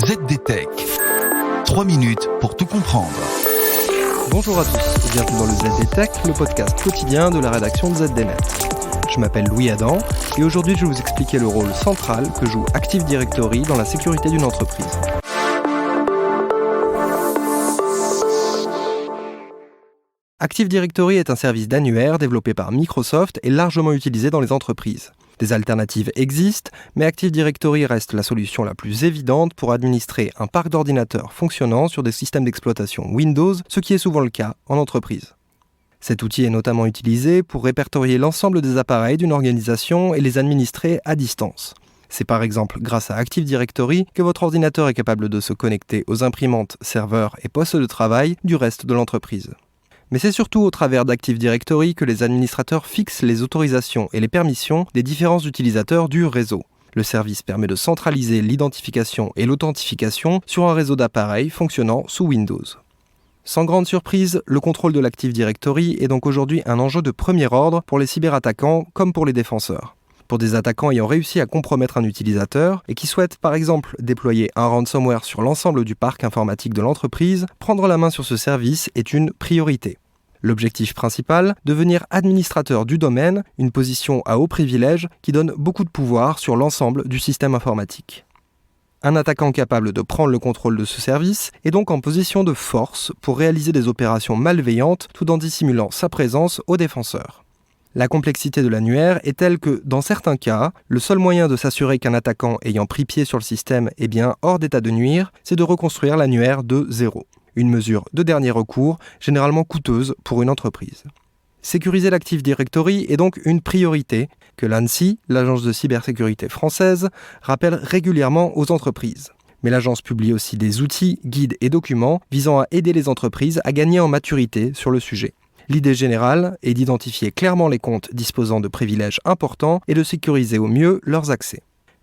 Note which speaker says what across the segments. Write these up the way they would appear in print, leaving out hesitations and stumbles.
Speaker 1: ZDTech. 3 minutes pour tout comprendre.
Speaker 2: Bonjour à tous et bienvenue dans le ZDTech, le podcast quotidien de la rédaction de ZDNet. Je m'appelle Louis Adam et aujourd'hui je vais vous expliquer le rôle central que joue Active Directory dans la sécurité d'une entreprise. Active Directory est un service d'annuaire développé par Microsoft et largement utilisé dans les entreprises. Des alternatives existent, mais Active Directory reste la solution la plus évidente pour administrer un parc d'ordinateurs fonctionnant sur des systèmes d'exploitation Windows, ce qui est souvent le cas en entreprise. Cet outil est notamment utilisé pour répertorier l'ensemble des appareils d'une organisation et les administrer à distance. C'est par exemple grâce à Active Directory que votre ordinateur est capable de se connecter aux imprimantes, serveurs et postes de travail du reste de l'entreprise. Mais c'est surtout au travers d'Active Directory que les administrateurs fixent les autorisations et les permissions des différents utilisateurs du réseau. Le service permet de centraliser l'identification et l'authentification sur un réseau d'appareils fonctionnant sous Windows. Sans grande surprise, le contrôle de l'Active Directory est donc aujourd'hui un enjeu de premier ordre pour les cyberattaquants comme pour les défenseurs. Pour des attaquants ayant réussi à compromettre un utilisateur et qui souhaitent par exemple déployer un ransomware sur l'ensemble du parc informatique de l'entreprise, prendre la main sur ce service est une priorité. L'objectif principal, devenir administrateur du domaine, une position à haut privilège qui donne beaucoup de pouvoir sur l'ensemble du système informatique. Un attaquant capable de prendre le contrôle de ce service est donc en position de force pour réaliser des opérations malveillantes tout en dissimulant sa présence aux défenseurs. La complexité de l'annuaire est telle que, dans certains cas, le seul moyen de s'assurer qu'un attaquant ayant pris pied sur le système est bien hors d'état de nuire, c'est de reconstruire l'annuaire de zéro. Une mesure de dernier recours, généralement coûteuse pour une entreprise. Sécuriser l'Active Directory est donc une priorité que l'ANSSI, l'agence de cybersécurité française, rappelle régulièrement aux entreprises. Mais l'agence publie aussi des outils, guides et documents visant à aider les entreprises à gagner en maturité sur le sujet. L'idée générale est d'identifier clairement les comptes disposant de privilèges importants et de sécuriser au mieux leurs accès.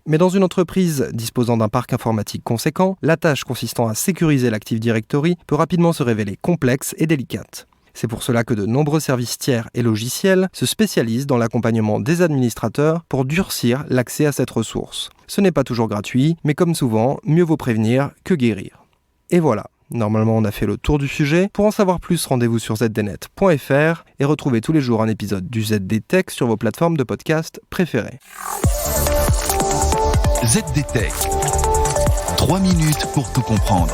Speaker 2: Mais dans une entreprise disposant d'un parc informatique conséquent, la tâche consistant à sécuriser l'Active Directory peut rapidement se révéler complexe et délicate. C'est pour cela que de nombreux services tiers et logiciels se spécialisent dans l'accompagnement des administrateurs pour durcir l'accès à cette ressource. Ce n'est pas toujours gratuit, mais comme souvent, mieux vaut prévenir que guérir. Et voilà, normalement on a fait le tour du sujet. Pour en savoir plus, rendez-vous sur zdnet.fr et retrouvez tous les jours un épisode du ZDTech sur vos plateformes de podcast préférées.
Speaker 1: ZDTech. 3 minutes pour tout comprendre.